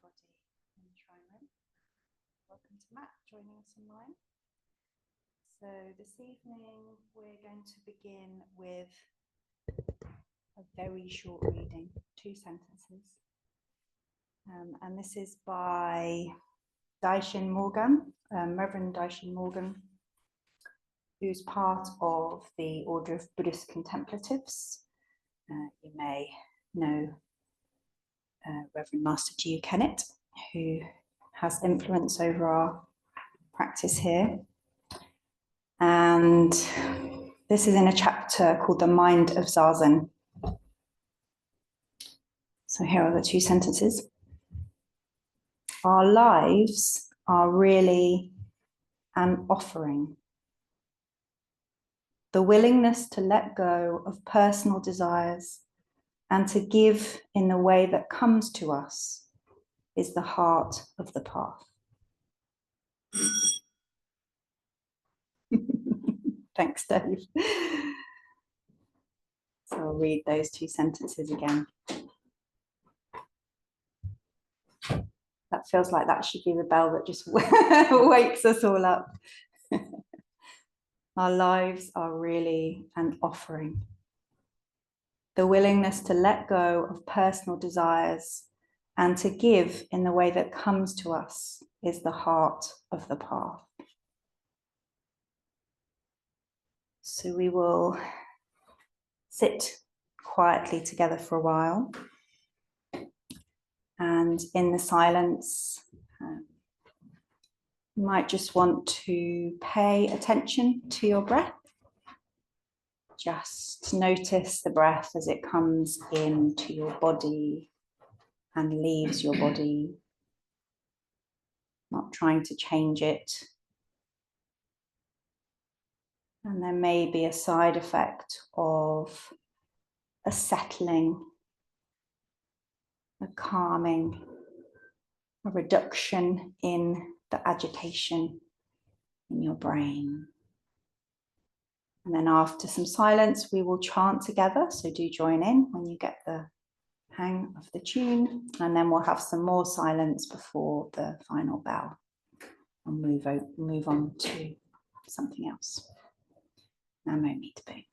everybody in the Shrine Room. Welcome to Matt joining us online. So this evening we're going to begin with a very short reading, 2 sentences. And this is by Daishin Morgan, Reverend Daishin Morgan, who's part of the Order of Buddhist Contemplatives. You may know Reverend Master G. Kennett, who has influence over our practice here. And this is in a chapter called The Mind of Zazen. So here are the 2 sentences. Our lives are really an offering. The willingness to let go of personal desires and to give in the way that comes to us is the heart of the path. Thanks, Dave. So I'll read those 2 sentences again. That feels like that should be the bell that just wakes us all up. Our lives are really an offering. The willingness to let go of personal desires and to give in the way that comes to us is the heart of the path. So we will sit quietly together for a while. And in the silence, you might just want to pay attention to your breath. Just notice the breath as it comes into your body and leaves your body. Not trying to change it. And there may be a side effect of a settling, a calming, a reduction in the agitation in your brain. And then after some silence, we will chant together. So do join in when you get the hang of the tune. And then we'll have some more silence before the final bell. And move on to something else. Namo me to be.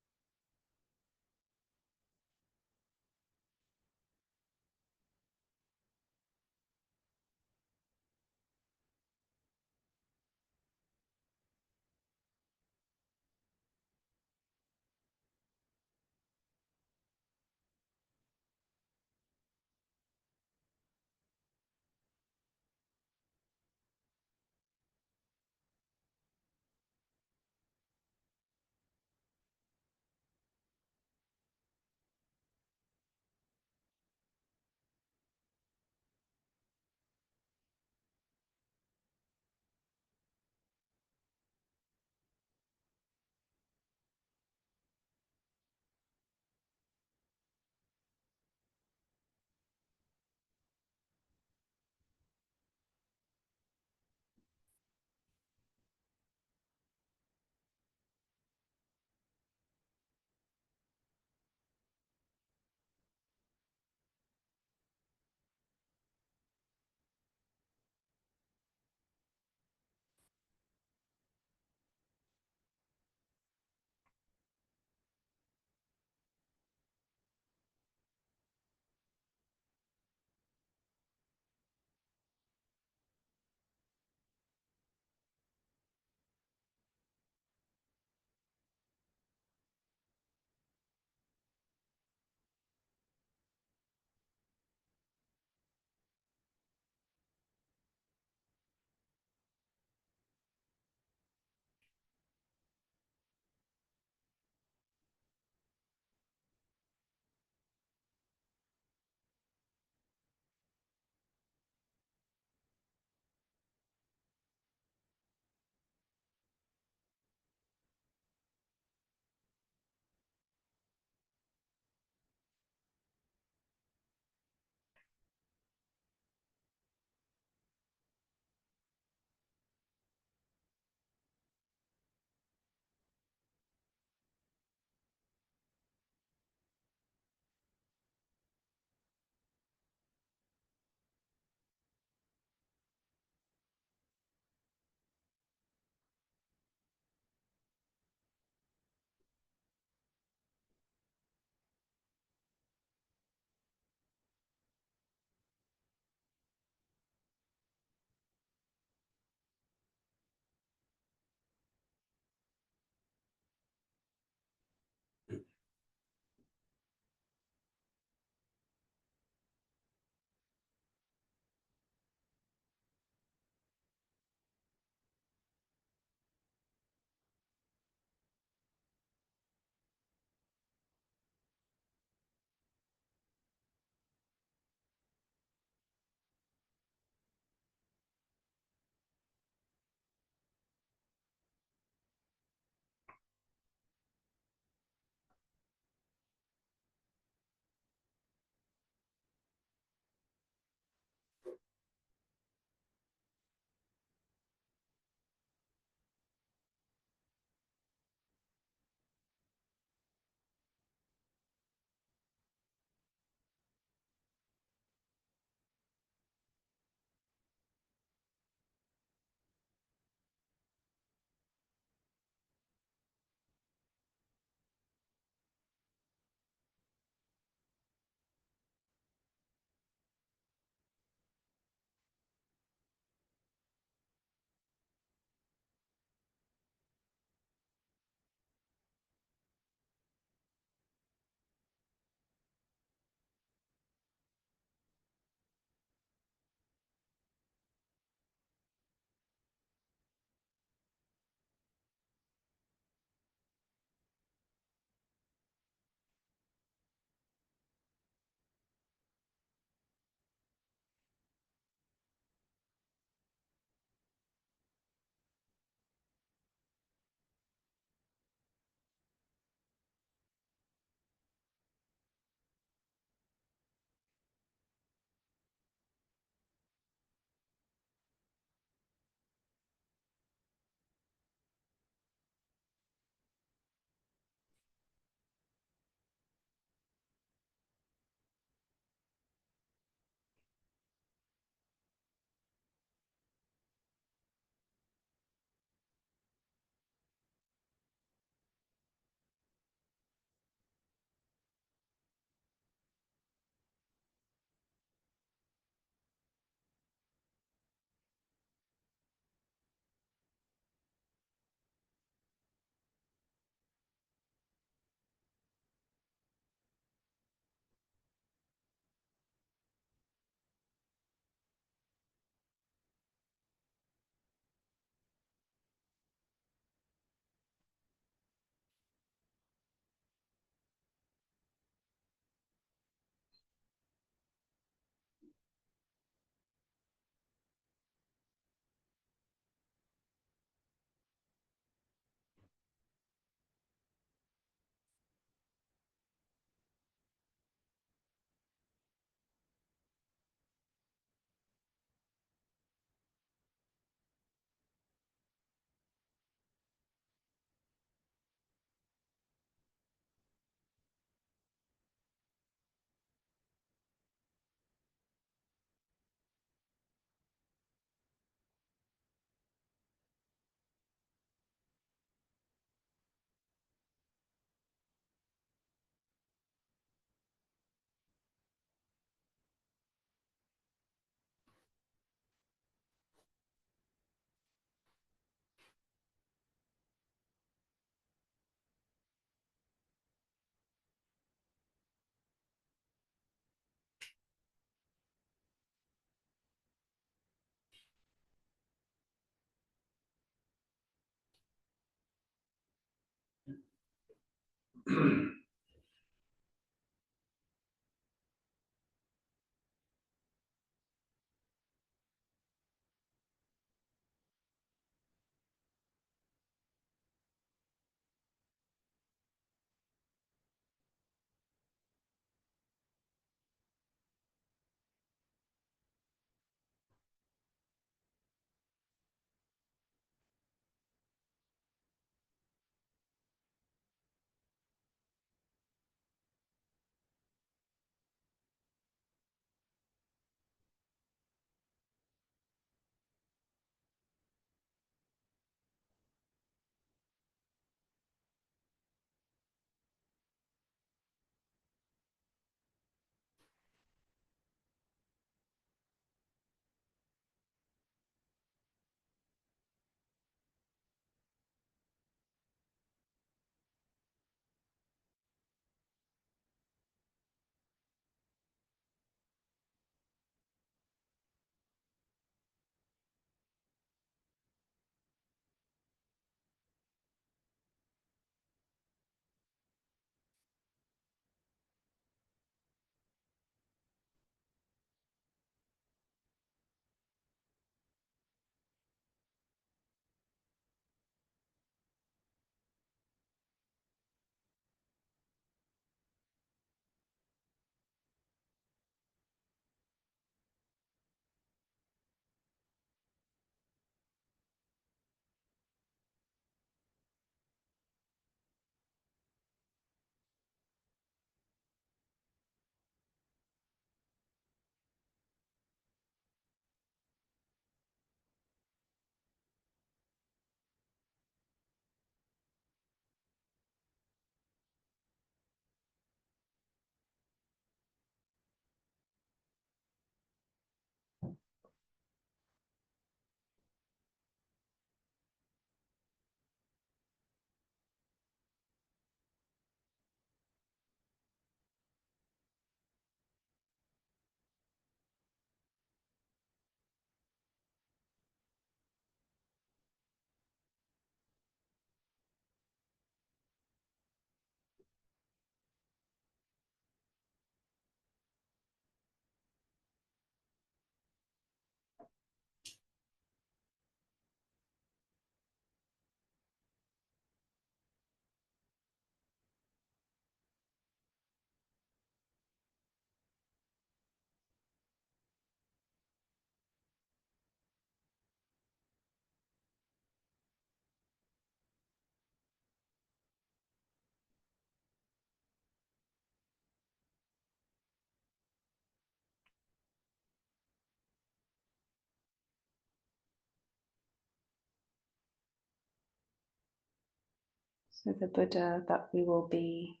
So the Buddha that we will be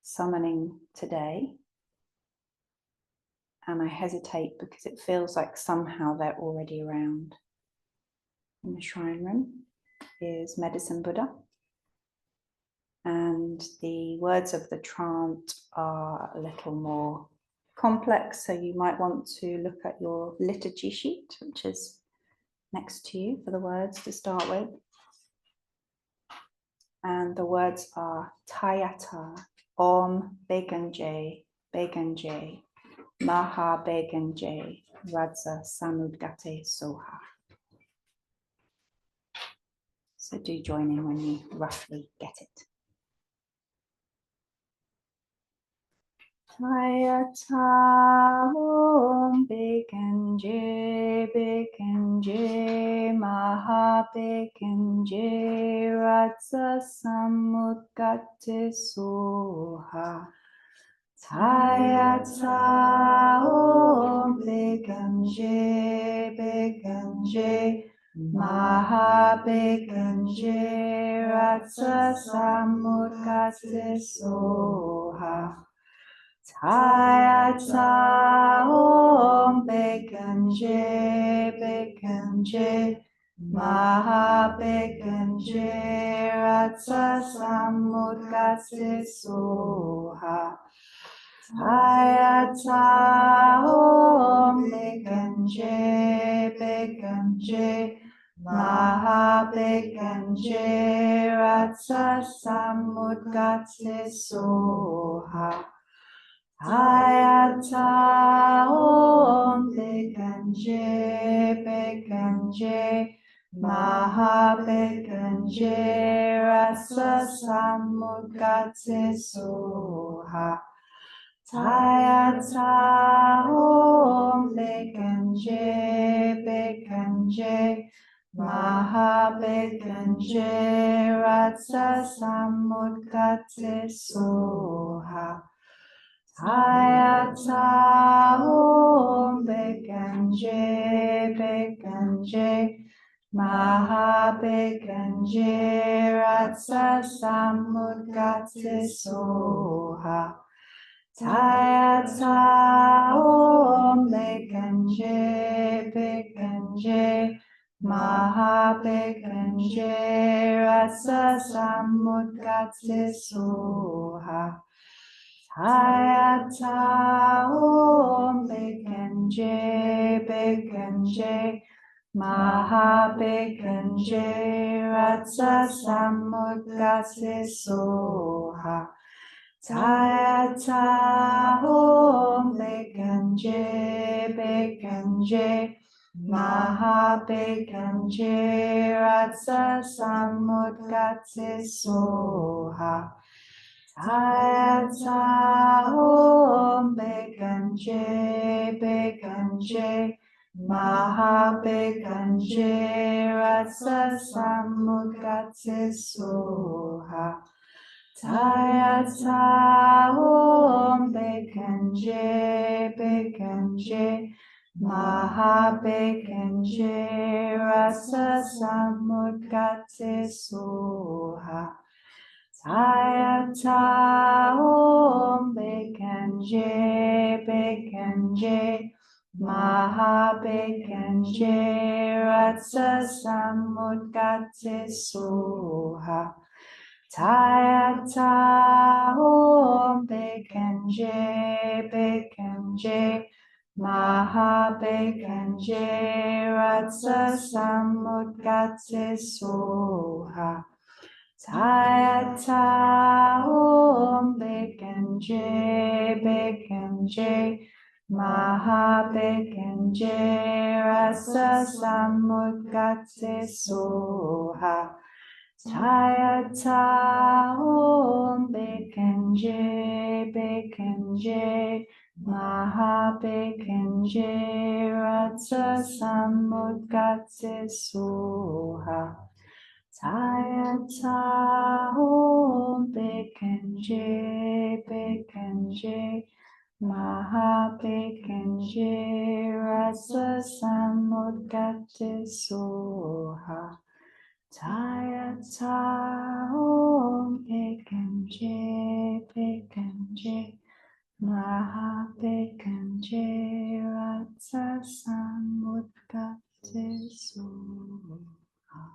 summoning today, and I hesitate because it feels like somehow they're already around in the shrine room, is Medicine Buddha. And the words of the chant are a little more complex, so you might want to look at your liturgy sheet, which is next to you, for the words to start with. And the words are Tayata Om Beganje Beganje Maha Beganje Radza Samudgate Soha. So do join in when you roughly get it. Tayata Om Beganje Beganje Maha Beganje Radza Samudgate Soha. Tayata Om Beganje Beganje Maha Beganje Radza Samudgate Soha. Tayata Om Beganje Beganje Maha Beganje Radza Samudgate Soha. Tayata Om Beganje Beganje Mahabekanje Ratsa Samudgatse Soha Hayata Om Bekanje Bekanje Mahabekanje Rasa Samudgatse Soha Hayata Om Bekanje Bekanje Mahabekanje Ratsa Samudgatse Soha Hayata Om Bekanje Bekanje Mahabekanje Ratsa Samudgatse Soha Hayata Om Bekanje Bekanje Mahabekanje Ratsa Samudgatse Soha Hayata Om Bekanje Bekanje Mahabekanje Ratsa Samudgatse Soha Hayata Om Bekanje Bekanje Mahabekanje Ratsa Samudgatse Soha Hayata Om Bekanje Bekanje Mahabekanje Ratsa Samudgatse Soha Hayata Om Bekanje Bekanje Mahabekanje Rasa Samudgatse Soha Hayata Om Bekanje Bekanje Mahabekanje Ratsa Samudgatse Soha Hayata Om Bekanje Bekanje Mahabekanje Ratsa Samudgatse Soha Hayata Om Bekanje Bekanje Mahabekanje Rasa Samudgatse Soha Hayata Om Bekanje Bekanje Mahabekanje Ratsa Samudgatse Soha Hayata Om Bekanje Bekanje Mahabekanje Rasa Samudgatse Soha Hayata Om Bekanje Bekanje Mahabekanje Ratsa Samudgatse Soha.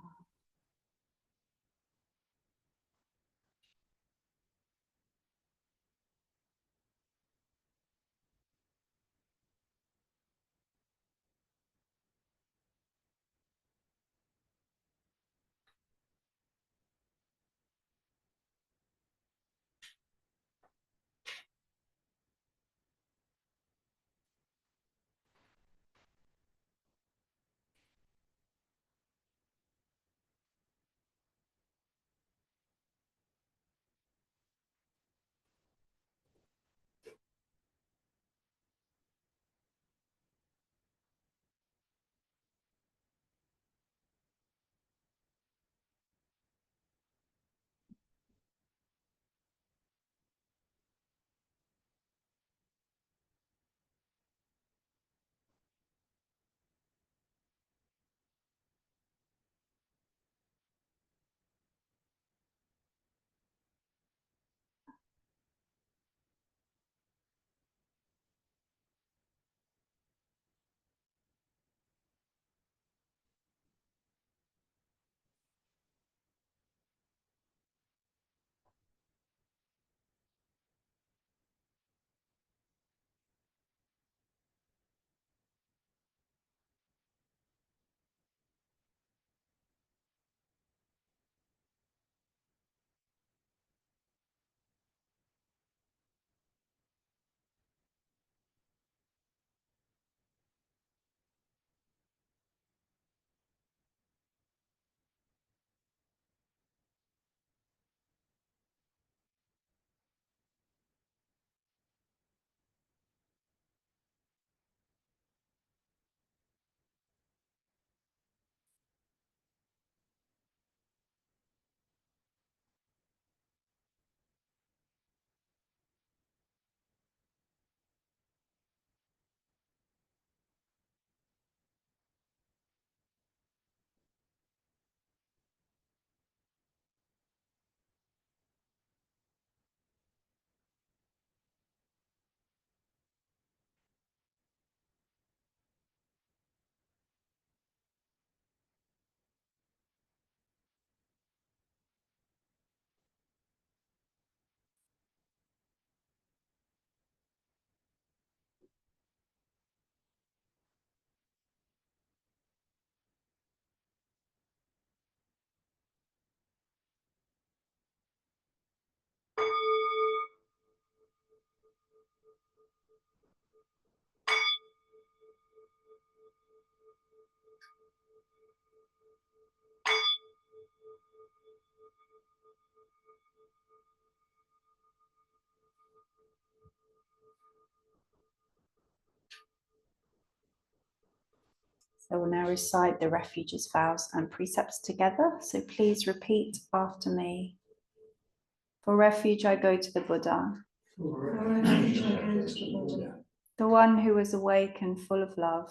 So we'll now recite the refuge's vows and precepts together. So please repeat after me. For refuge, I go to the Buddha. For refuge, I go to the Buddha. The one who is awake and full of love.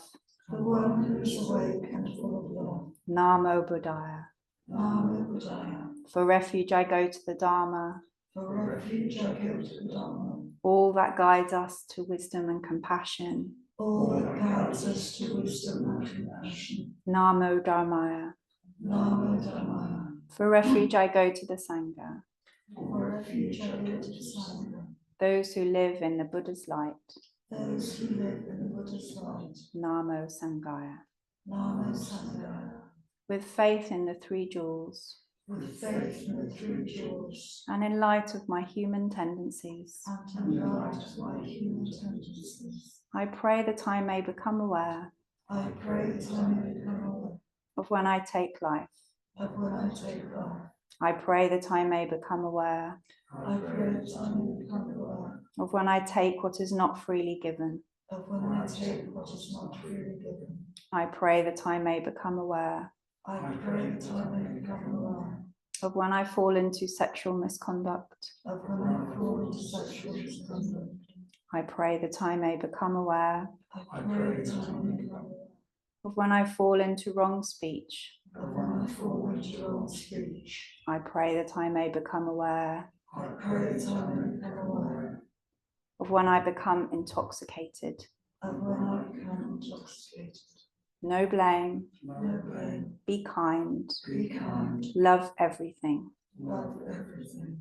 The one who is awake and full of love. Namo Buddhaya. Namo Buddhaya. For refuge, I go to the Dharma. For refuge, I go to the Dharma. All that guides us to wisdom and compassion. All that guides us to wisdom and compassion. Namo Dharmaya. Namo Dharmaya. For refuge, I go to the Sangha. For refuge, I go to the Sangha. Those who live in the Buddha's light. Those who live in the Buddha's light. Namo Sanghaya. Namo Sanghaya. With faith in the three jewels. With faith in the three jewels. And in light of my human tendencies. And in light of my human tendencies. I pray that I may become aware. I pray that I may become aware. Of when I take life. Of when I take life. I pray that I may become aware. I pray that I may become aware. Of when I take what is not freely given. Of when I take what is not freely given. I pray that I may become aware. I pray that I may become aware. Of when I fall into sexual misconduct. Of when I fall into sexual misconduct. I pray that I may become aware. I pray that I may become aware. Of when I fall into wrong speech. Of when I fall into wrong speech. I pray that I may become aware. I pray that I may become aware. Of when I become intoxicated. Of when I become intoxicated. No blame. No blame. Be kind. Be kind. Love everything. Love everything.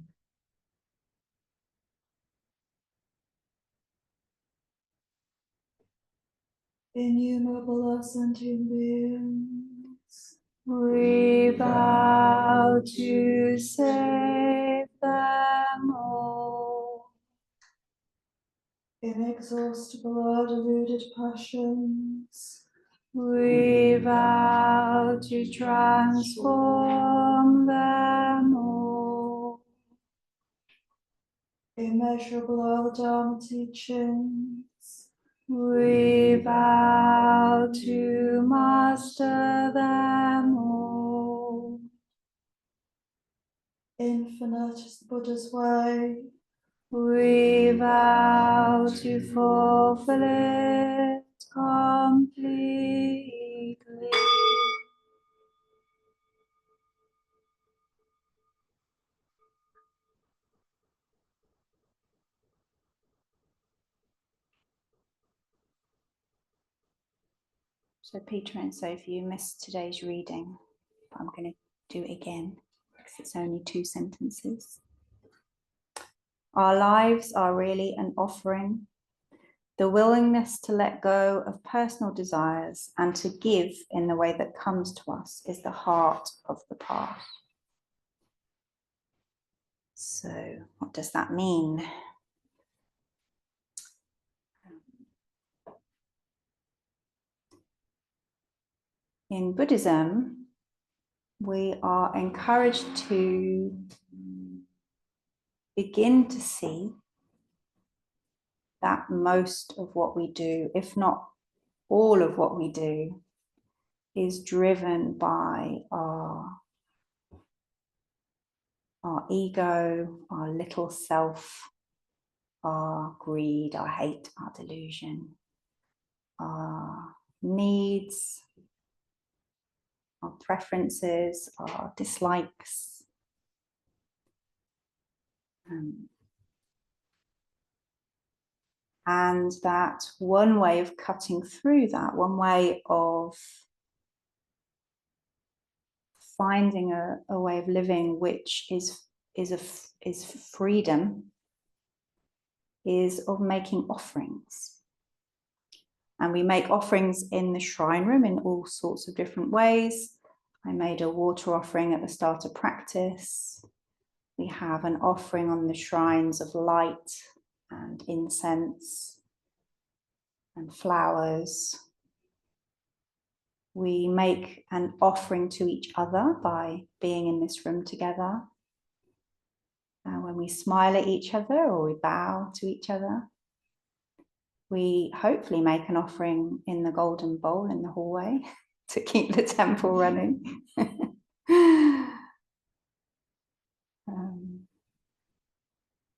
Innumerable of sentient beings, We vow to save them all. inexhaustible are deluded passions, We vow to transform them all. immeasurable are the Dharma teachings, We vow to master them all. infinite is the Buddha's way, We vow to fulfill it completely. So Peter and Sophie, you missed today's reading, but I'm going to do it again because it's only 2 sentences. Our lives are really an offering. The willingness to let go of personal desires and to give in the way that comes to us is the heart of the path. So, what does that mean? In Buddhism, we are encouraged to begin to see that most of what we do, if not all of what we do, is driven by our ego, our little self, our greed, our hate, our delusion, our needs, our preferences, our dislikes. And that one way of cutting through that, one way of finding a way of living which is freedom, is of making offerings. And we make offerings in the shrine room in all sorts of different ways. I made a water offering at the start of practice. We have an offering on the shrines of light and incense. and flowers. We make an offering to each other by being in this room together. When we smile at each other or we bow to each other, we hopefully make an offering in the golden bowl in the hallway to keep the temple running.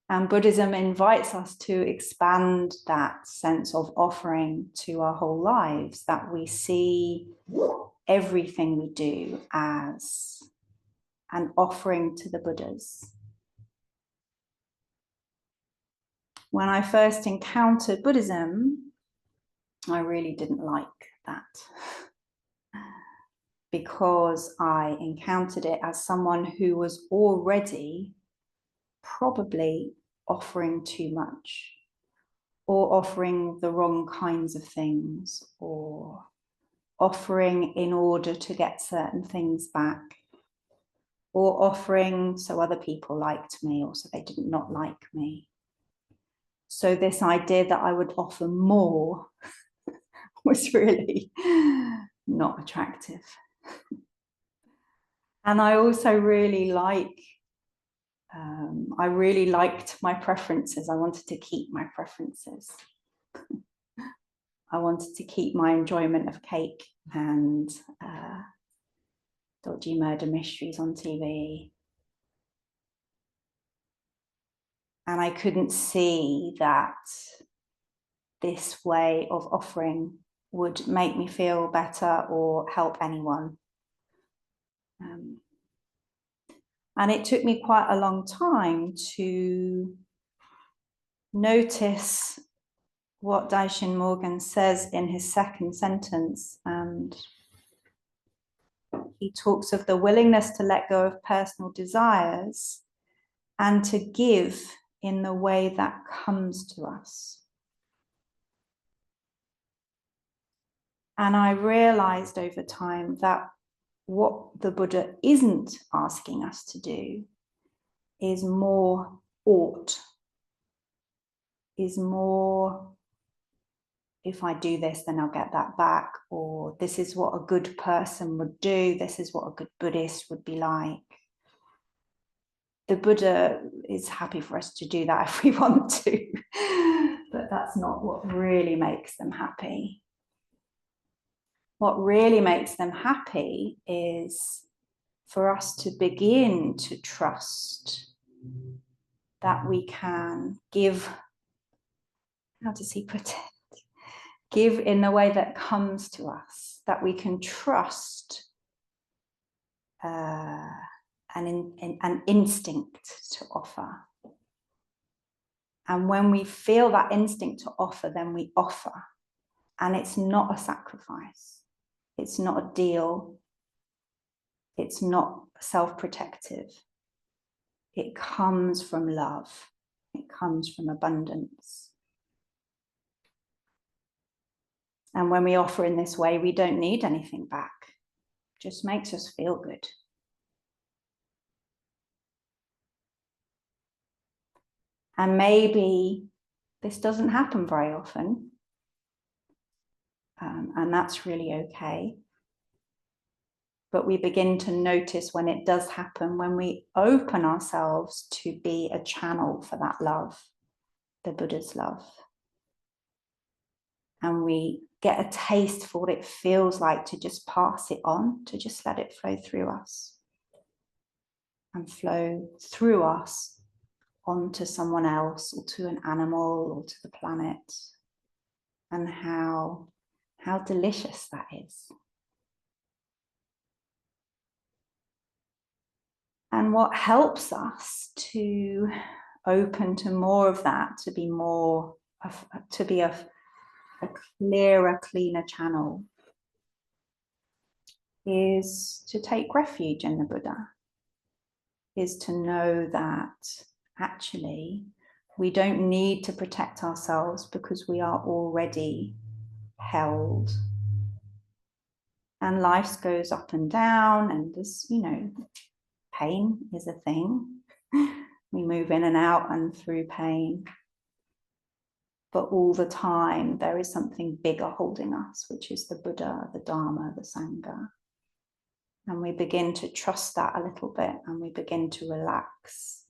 And Buddhism invites us to expand that sense of offering to our whole lives, that we see everything we do as an offering to the Buddhas. When I first encountered Buddhism, I really didn't like that, because I encountered it as someone who was already probably offering too much, or offering the wrong kinds of things, or offering in order to get certain things back, or offering so other people liked me or so they did not like me. So this idea that I would offer more was really not attractive. And I also really I really liked my preferences. I wanted to keep my preferences. I wanted to keep my enjoyment of cake and dodgy murder mysteries on TV. And I couldn't see that this way of offering would make me feel better or help anyone. And it took me quite a long time to notice what Daishin Morgan says in his second sentence. And he talks of the willingness to let go of personal desires and to give in the way that comes to us. And I realized over time that what the Buddha isn't asking us to do is more ought, is more, if I do this, then I'll get that back, or this is what a good person would do, this is what a good Buddhist would be like. The Buddha is happy for us to do that if we want to, but that's not what really makes them happy. What really makes them happy is for us to begin to trust that we can give, how does he put it? Give in the way that comes to us, that we can trust an instinct to offer. And when we feel that instinct to offer, then we offer. And it's not a sacrifice. It's not a deal. It's not self-protective. It comes from love. It comes from abundance. And when we offer in this way, we don't need anything back. It just makes us feel good. And maybe this doesn't happen very often. And that's really okay. But we begin to notice when it does happen, when we open ourselves to be a channel for that love, the Buddha's love. And we get a taste for what it feels like to just pass it on, to just let it flow through us. And flow through us onto someone else, or to an animal, or to the planet. And how delicious that is. And what helps us to open to more of that, to be a clearer, cleaner channel, is to take refuge in the Buddha, is to know that actually we don't need to protect ourselves because we are already held. And life goes up and down, and this, pain is a thing. We move in and out and through pain. but all the time there is something bigger holding us, which is the Buddha, the Dharma, the Sangha. And we begin to trust that a little bit, and we begin to relax.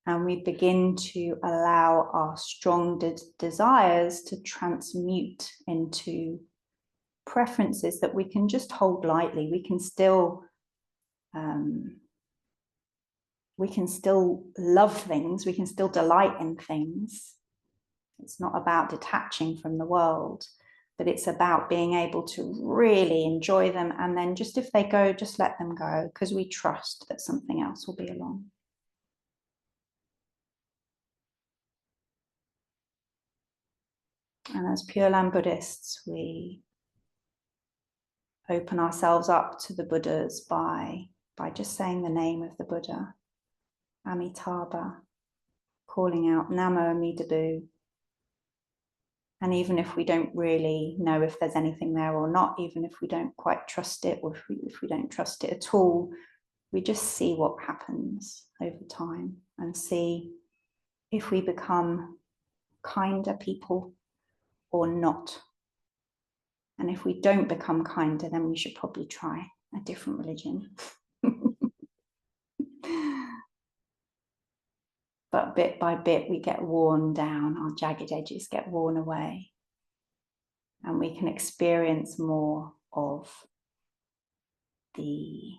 And we begin to allow our strong desires to transmute into preferences that we can just hold lightly. We can still love things, we can still delight in things. It's not about detaching from the world, but it's about being able to really enjoy them. And then just if they go, just let them go, because we trust that something else will be along. And as Pure Land Buddhists, we open ourselves up to the Buddhas by just saying the name of the Buddha, Amitabha, calling out Namo Amitabha. And even if we don't really know if there's anything there or not, even if we don't quite trust it, or if we don't trust it at all, we just see what happens over time and see if we become kinder people or not. And if we don't become kinder, then we should probably try a different religion. But bit by bit, we get worn down, our jagged edges get worn away, and we can experience more of the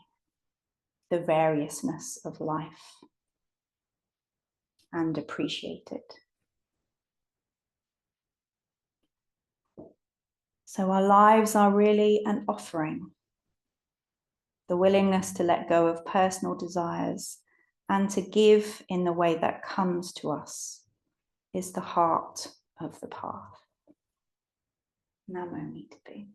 variousness of life and appreciate it. So our lives are really an offering. The willingness to let go of personal desires and to give in the way that comes to us is the heart of the path. Namo Amitabha.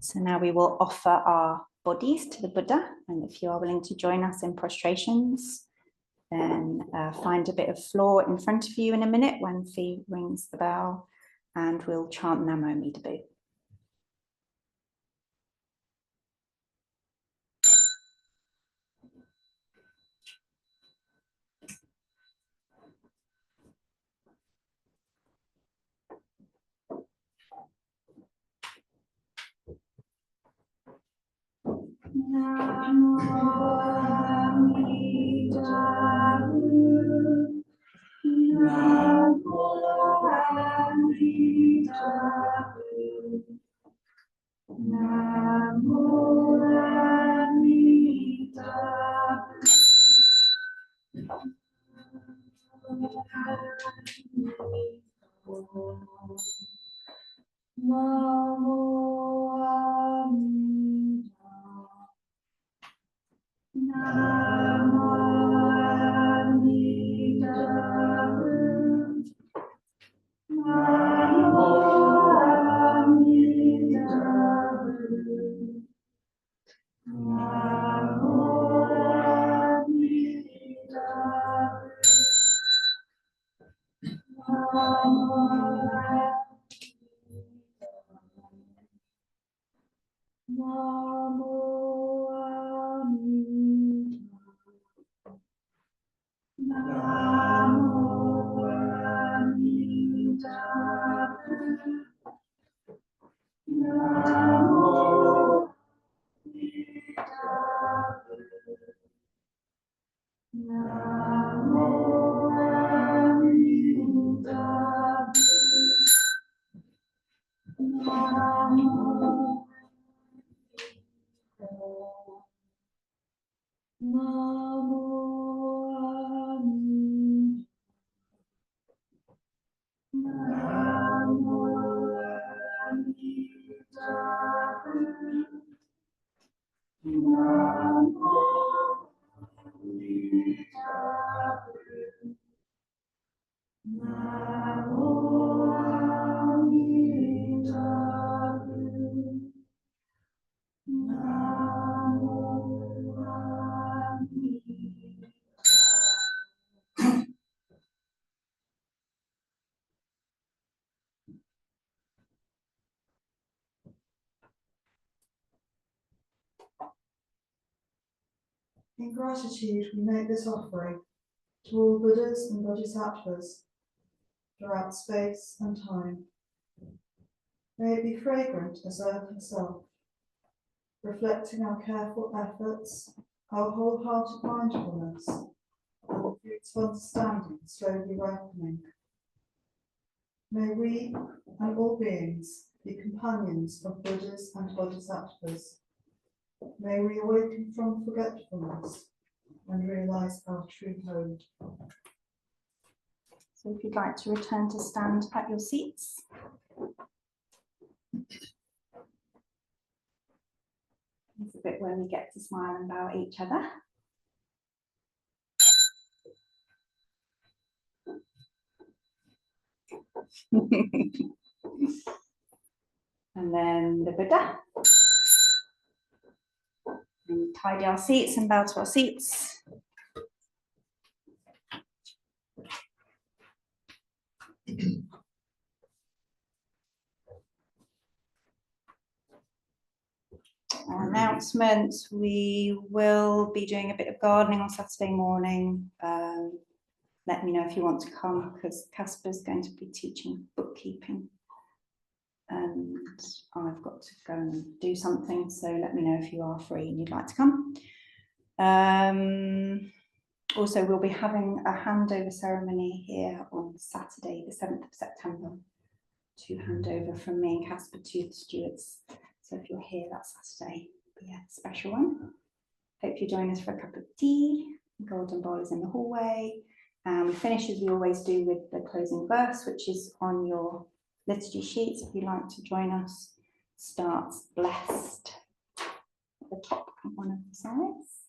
So now we will offer our bodies to the Buddha, and if you are willing to join us in prostrations, then find a bit of floor in front of you in a minute when Phi rings the bell, and we'll chant Namo Amitabha. Namo Amitabha. Namo Amitabha. Namo In gratitude, we make this offering to all Buddhas and Bodhisattvas throughout space and time. May it be fragrant as earth herself, reflecting our careful efforts, our wholehearted mindfulness, and the fruits of understanding slowly ripening. May we and all beings be companions of Buddhas and Bodhisattvas. May we awaken from forgetfulness and realise our true home. So if you'd like to return to stand at your seats. It's a bit where we get to smile and bow at each other. And then the Buddha. And tidy our seats and bow to our seats. Announcements, we will be doing a bit of gardening on Saturday morning. Let me know if you want to come, because Casper's going to be teaching bookkeeping and I've got to go and do something, so let me know if you are free and you'd like to come. Also, we'll be having a handover ceremony here on Saturday, the 7th of September, to hand over from me and Casper to the stewards. So if you're here that Saturday, it'll be a special one. Hope you join us for a cup of tea. The golden bowl is in the hallway. We finish as we always do with the closing verse, which is on your liturgy sheets. If you'd like to join us, starts blessed at the top of one of the sides.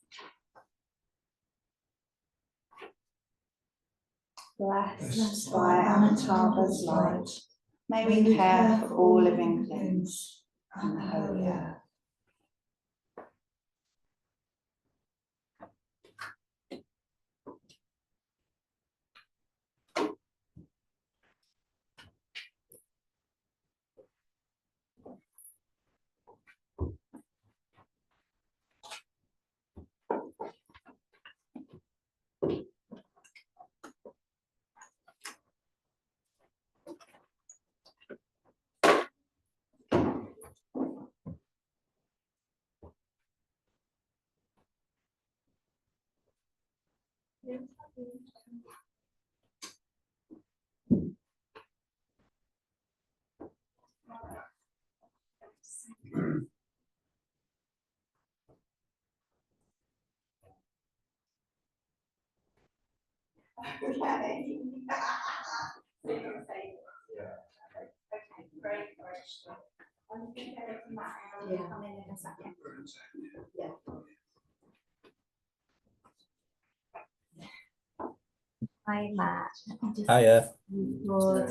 Blessed by Amitabha's light, may we care for all living things and the holy earth. Okay. Okay, great. I'm going to get it from that and I'll come in a second. Yeah. Hi, Matt. Hiya. Your